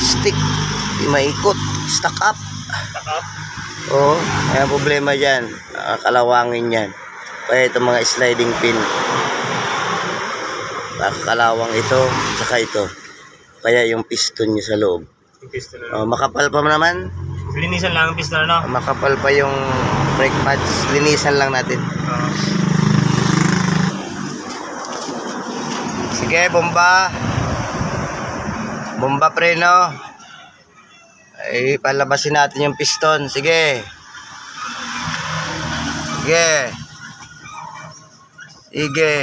plastic. Di maikot. Stuck up. Stuck up? Oo. Kaya problema dyan. Kalawangin yan. Kaya itong mga sliding pin. Kalawang ito. Saka ito. Kaya yung piston niya sa loob. Yung piston na. Makapal pa naman. Linisan lang ang piston, no? Makapal pa yung brake pads. Linisan lang natin. Sige, bomba. Bomba preno. Ay, palabasin natin yung piston. Sige. Sige. Sige.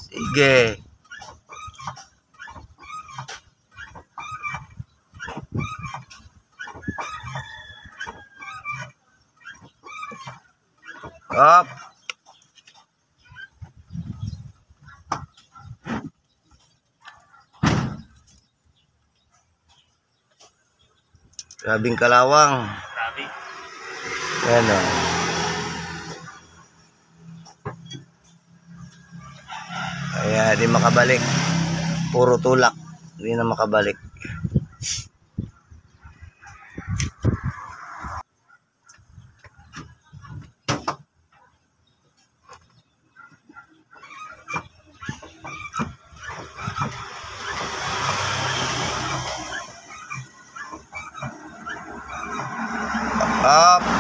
Sige. Up. Grabing kalawang. Grabe. Ayan o. Kaya di makabalik. Puro tulak. Hindi na makabalik. Up.